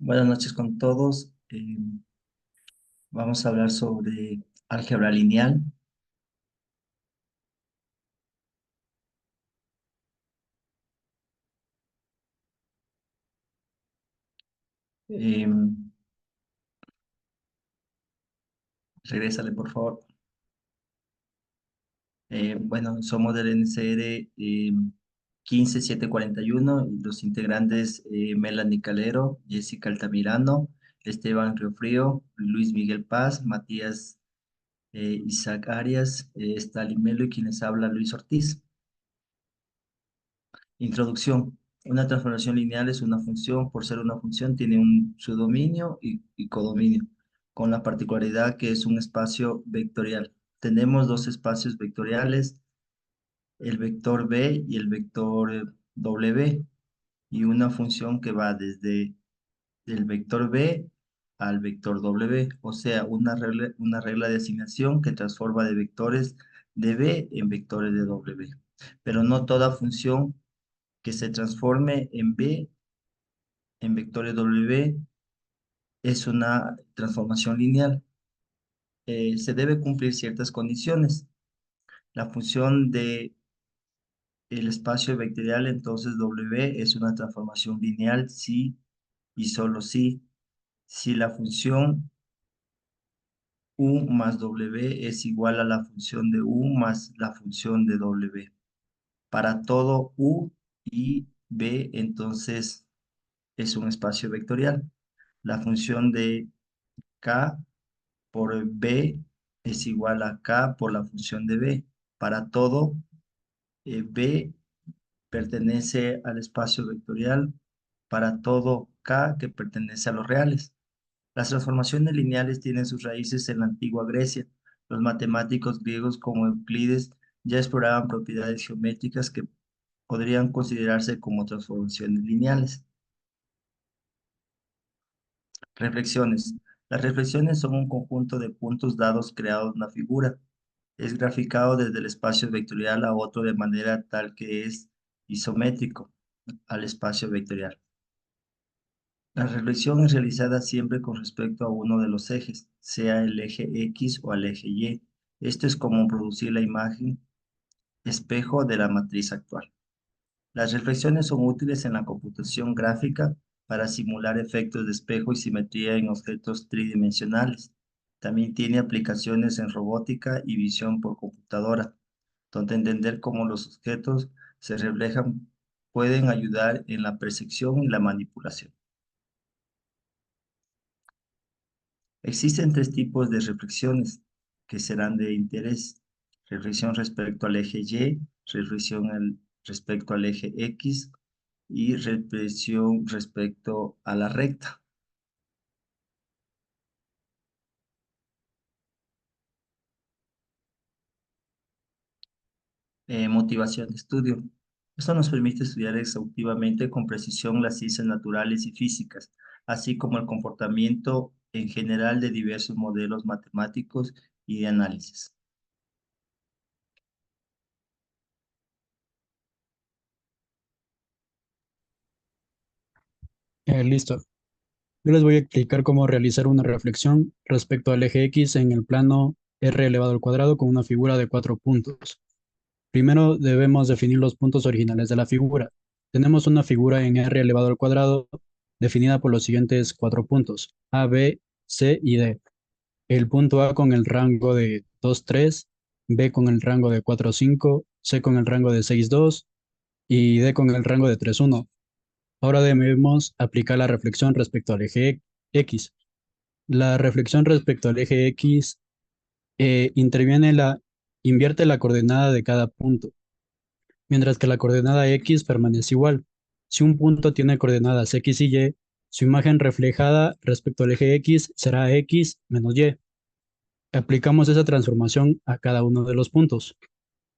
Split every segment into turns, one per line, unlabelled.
Buenas noches con todos. Vamos a hablar sobre álgebra lineal. Eh, Regrésale, por favor. Bueno, somos del NCR 15741 y los integrantes Melanie Calero, Jessica Altamirano, Esteban Riofrío, Luis Miguel Paz, Matías Isaac Arias, Stalin Melo y quienes habla Luis Ortiz. Introducción. Una transformación lineal es una función, por ser una función, tiene un subdominio y codominio, con la particularidad que es un espacio vectorial. Tenemos dos espacios vectoriales, el vector B y el vector W, y una función que va desde el vector B al vector W, o sea, una regla de asignación que transforma de vectores de B en vectores de W. Pero no toda función que se transforme en B en vectores W es una transformación lineal. Se debe cumplir ciertas condiciones. La función de el espacio vectorial, entonces W es una transformación lineal si y solo si la función U más W es igual a la función de U más la función de W. Para todo U y B, entonces es un espacio vectorial. La función de K por B es igual a K por la función de B. Para todo, B pertenece al espacio vectorial. Para todo K que pertenece a los reales. Las transformaciones lineales tienen sus raíces en la antigua Grecia. Los matemáticos griegos como Euclides ya exploraban propiedades geométricas que podrían considerarse como transformaciones lineales. Reflexiones. Las reflexiones son un conjunto de puntos dados creados en una figura. Es graficado desde el espacio vectorial a otro de manera tal que es isométrico al espacio vectorial. La reflexión es realizada siempre con respecto a uno de los ejes, sea el eje X o el eje Y. Esto es como producir la imagen espejo de la matriz actual. Las reflexiones son útiles en la computación gráfica para simular efectos de espejo y simetría en objetos tridimensionales. También tiene aplicaciones en robótica y visión por computadora, donde entender cómo los objetos se reflejan pueden ayudar en la percepción y la manipulación. Existen tres tipos de reflexiones que serán de interés. Reflexión respecto al eje Y, respecto al eje X y reflexión respecto a la recta. Motivación de estudio. Esto nos permite estudiar exhaustivamente con precisión las ciencias naturales y físicas, así como el comportamiento en general de diversos modelos matemáticos y de análisis.
Listo. Yo les voy a explicar cómo realizar una reflexión respecto al eje X en el plano r elevado al cuadrado con una figura de 4 puntos. Primero debemos definir los puntos originales de la figura. Tenemos una figura en r elevado al cuadrado definida por los siguientes 4 puntos, A, B, C y D. El punto A con el rango de 2, 3, B con el rango de 4, 5, C con el rango de 6, 2 y D con el rango de 3, 1. Ahora debemos aplicar la reflexión respecto al eje X. La reflexión respecto al eje X invierte la coordenada de cada punto, mientras que la coordenada X permanece igual. Si un punto tiene coordenadas X y Y, su imagen reflejada respecto al eje X será X menos Y. Aplicamos esa transformación a cada uno de los puntos,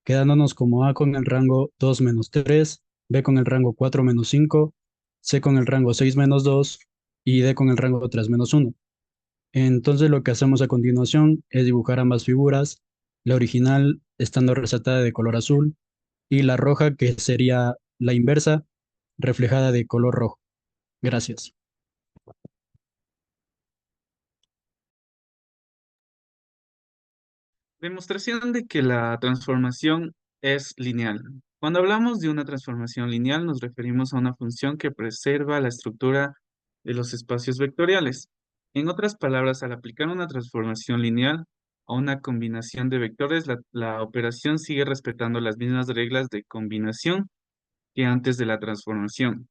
quedándonos como A con el rango 2 menos 3, B con el rango 4 menos 5, C con el rango 6 menos 2 y D con el rango 3 menos 1. Entonces lo que hacemos a continuación es dibujar ambas figuras, la original estando resaltada de color azul y la roja que sería la inversa reflejada de color rojo. Gracias.
Demostración de que la transformación es lineal. Cuando hablamos de una transformación lineal, nos referimos a una función que preserva la estructura de los espacios vectoriales. En otras palabras, al aplicar una transformación lineal a una combinación de vectores, la operación sigue respetando las mismas reglas de combinación que antes de la transformación.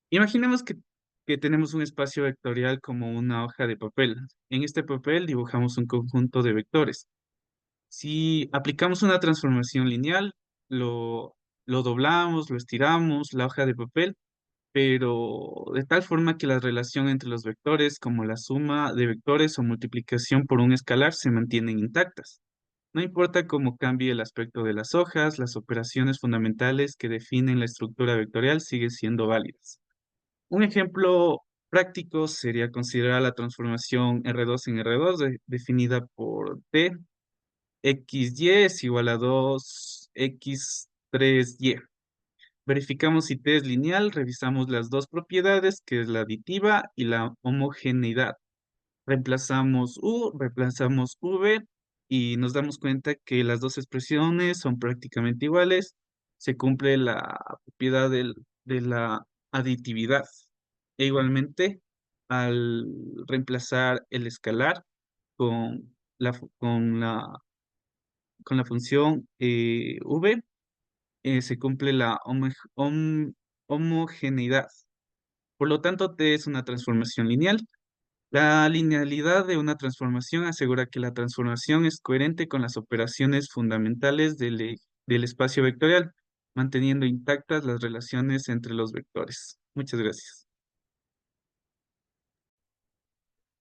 Imaginemos que tenemos un espacio vectorial como una hoja de papel. En este papel dibujamos un conjunto de vectores. Si aplicamos una transformación lineal, lo doblamos, lo estiramos, la hoja de papel, pero de tal forma que la relación entre los vectores, como la suma de vectores o multiplicación por un escalar, se mantienen intactas. No importa cómo cambie el aspecto de las hojas, las operaciones fundamentales que definen la estructura vectorial siguen siendo válidas. Un ejemplo práctico sería considerar la transformación R2 en R2 definida por T XY es igual a 2x3y. Verificamos si T es lineal, revisamos las dos propiedades, que es la aditiva y la homogeneidad. Reemplazamos U, reemplazamos V y nos damos cuenta que las dos expresiones son prácticamente iguales. Se cumple la propiedad de la aditividad. E igualmente, al reemplazar el escalar con la función v, se cumple la homogeneidad. Por lo tanto, T es una transformación lineal. La linealidad de una transformación asegura que la transformación es coherente con las operaciones fundamentales del espacio vectorial, manteniendo intactas las relaciones entre los vectores. Muchas gracias.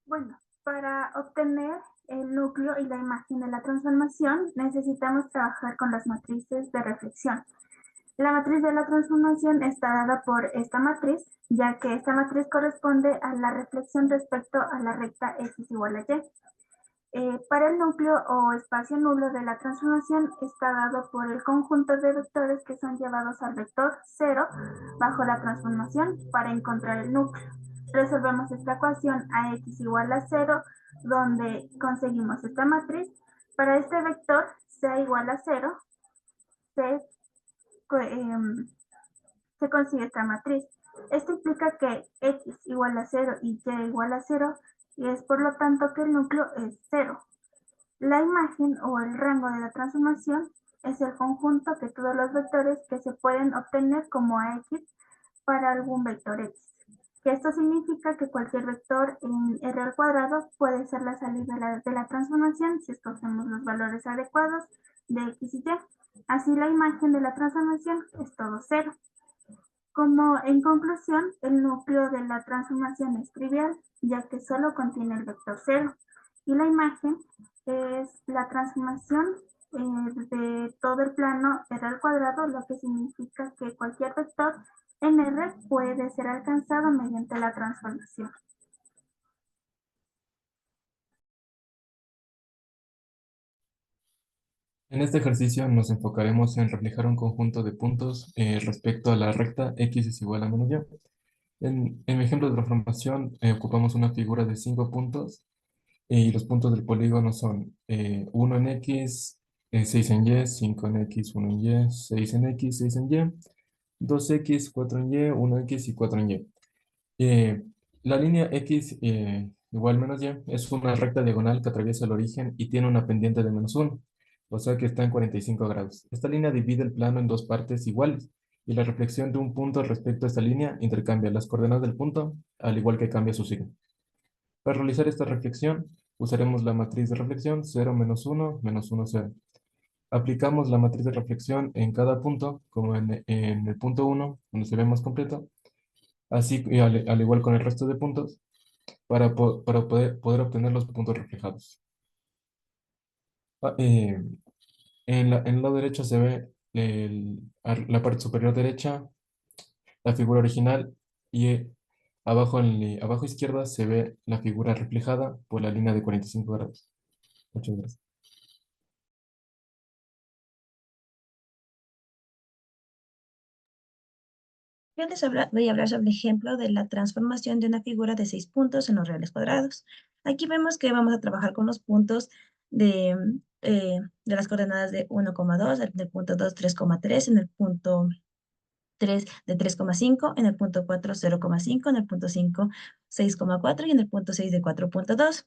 Bueno, para obtener el núcleo y la imagen de la transformación, necesitamos trabajar con las matrices de reflexión. La matriz de la transformación está dada por esta matriz, ya que esta matriz corresponde a la reflexión respecto a la recta x igual a y. Para el núcleo o espacio nulo de la transformación está dado por el conjunto de vectores que son llevados al vector 0 bajo la transformación para encontrar el núcleo. Resolvemos esta ecuación a x igual a 0, donde conseguimos esta matriz. Para este vector c igual a 0, se consigue esta matriz. Esto implica que x igual a 0 y y igual a 0, y es por lo tanto que el núcleo es 0. La imagen o el rango de la transformación es el conjunto de todos los vectores que se pueden obtener como ax para algún vector x. Esto significa que cualquier vector en R al cuadrado puede ser la salida de la transformación si escogemos los valores adecuados de x y y. Así la imagen de la transformación es todo 0. Como en conclusión, el núcleo de la transformación es trivial, ya que solo contiene el vector 0. Y la imagen es la transformación de todo el plano R al cuadrado, lo que significa que cualquier vector en R puede ser alcanzado mediante la transformación.
En este ejercicio nos enfocaremos en reflejar un conjunto de puntos respecto a la recta x es igual a menos y. En mi ejemplo de transformación ocupamos una figura de 5 puntos y los puntos del polígono son 1 en x, 6 en y, 5 en x, 1 en y, 6 en x, 6 en y, 2x, 4 en y, 1x y 4 en y. Eh, la línea x igual menos y es una recta diagonal que atraviesa el origen y tiene una pendiente de -1, o sea que está en 45 grados. Esta línea divide el plano en dos partes iguales y la reflexión de un punto respecto a esta línea intercambia las coordenadas del punto, al igual que cambia su signo. Para realizar esta reflexión, usaremos la matriz de reflexión 0, -1, -1, 0. Aplicamos la matriz de reflexión en cada punto, como en el punto 1, donde se ve más completo, así y al igual con el resto de puntos, para poder obtener los puntos reflejados. Ah, en el lado derecho se ve la parte superior derecha, la figura original, y abajo izquierda se ve la figura reflejada por la línea de 45 grados. Muchas gracias.
Yo les voy a hablar sobre el ejemplo de la transformación de una figura de 6 puntos en los reales cuadrados. Aquí vemos que vamos a trabajar con los puntos de de las coordenadas de 1,2, en el punto 2, 3,3, en el punto 3 de 3,5, en el punto 4, 0,5, en el punto 5, 6,4 y en el punto 6 de 4,2.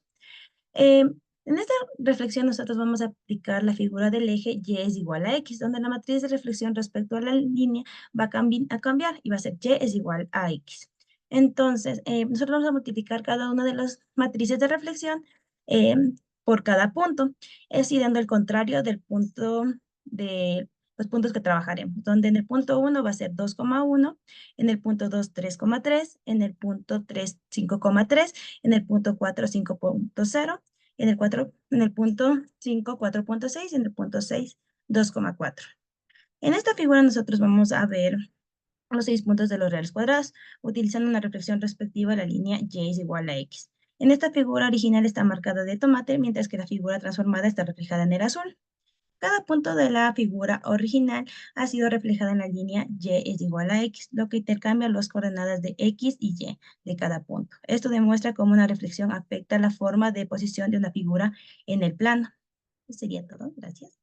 En esta reflexión nosotros vamos a aplicar la figura del eje Y es igual a X, donde la matriz de reflexión respecto a la línea va a cambiar y va a ser Y es igual a X. Entonces, nosotros vamos a multiplicar cada una de las matrices de reflexión eh, por cada punto, es decir, dando el contrario del punto de los puntos que trabajaremos, donde en el punto 1 va a ser 2,1, en el punto 2, 3,3, en el punto 3, 5,3, en el punto 4, 5,0, en el punto 5, 4,6, en el punto 6, 2,4. En esta figura nosotros vamos a ver los 6 puntos de los reales cuadrados, utilizando una reflexión respectiva a la línea Y es igual a X. En esta figura original está marcada de tomate, mientras que la figura transformada está reflejada en el azul. Cada punto de la figura original ha sido reflejada en la línea Y es igual a X, lo que intercambia las coordenadas de X y Y de cada punto. Esto demuestra cómo una reflexión afecta la forma de posición de una figura en el plano. Eso sería todo. Gracias.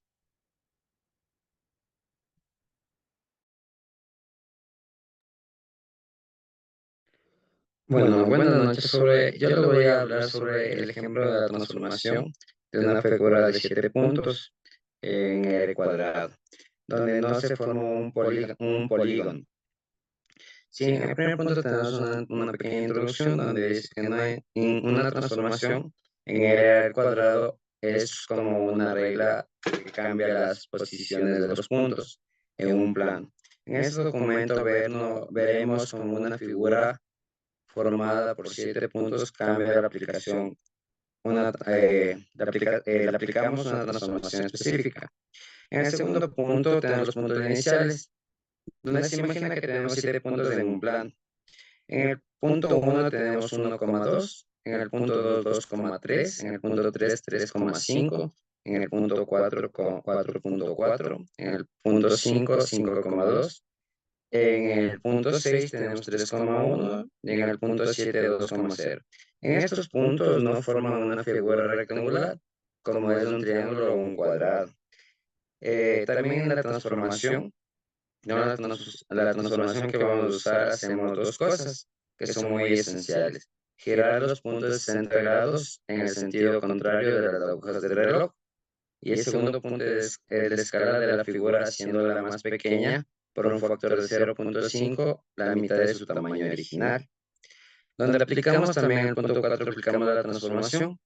Bueno, buenas noches. Yo les voy a hablar sobre el ejemplo de la transformación de una figura de 7 puntos en el cuadrado, donde no se forma un polígono. Sí, en el primer punto tenemos una pequeña introducción donde dice que no hay una transformación en el área del cuadrado, es como una regla que cambia las posiciones de los puntos en un plano. En este documento veremos como una figura formada por 7 puntos cambia la aplicación, le aplicamos una transformación específica. En el segundo punto tenemos los puntos iniciales, donde se imagina que tenemos 7 puntos en un plano. En el punto 1 tenemos 1,2, en el punto 2, 2,3, en el punto 3, 3,5, en el punto 4, 4,4, en el punto 5, 5,2. En el punto 6 tenemos 3,1 y en el punto 7 2,0. En estos puntos no forman una figura rectangular, como es un triángulo o un cuadrado. También en la transformación, la transformación que vamos a usar, hacemos dos cosas que son muy esenciales. Girar los puntos de 60 grados en el sentido contrario de las agujas del reloj. Y el segundo punto es el escalar de la figura haciéndola más pequeña por un factor de 0,5, la mitad de su tamaño original. Donde aplicamos también el punto 4, aplicamos la transformación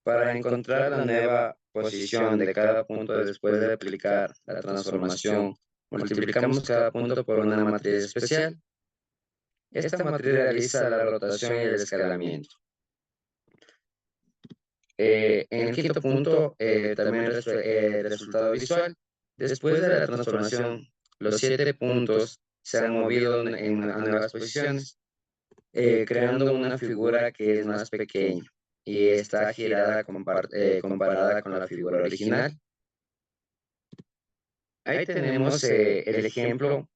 para encontrar la nueva posición de cada punto después de aplicar la transformación. Multiplicamos cada punto por una matriz especial. Esta matriz realiza la rotación y el escalamiento. En el quinto punto, también el resultado visual. Después de la transformación, los 7 puntos se han movido a nuevas posiciones, creando una figura que es más pequeña y está girada comparada con la figura original. Ahí tenemos el ejemplo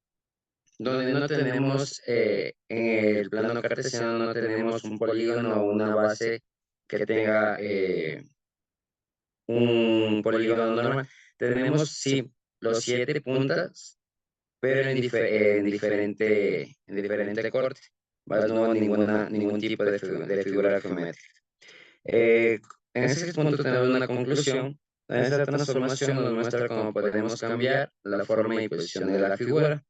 donde no tenemos, en el plano cartesiano, no tenemos un polígono o una base que tenga un polígono normal. Tenemos, sí, los 7 puntas, pero en diferente corte. Más no ningún tipo de figura geométrica. En ese punto tenemos una conclusión. Esta transformación nos muestra cómo podemos cambiar la forma y posición de la figura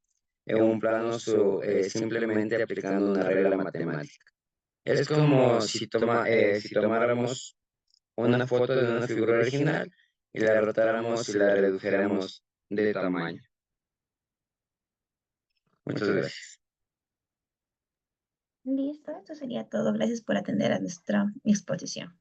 en un plano simplemente aplicando una regla matemática. Es como si tomáramos una foto de una figura original y la rotáramos y la redujéramos de tamaño. Muchas gracias.
Listo, esto sería todo. Gracias por atender a nuestra exposición.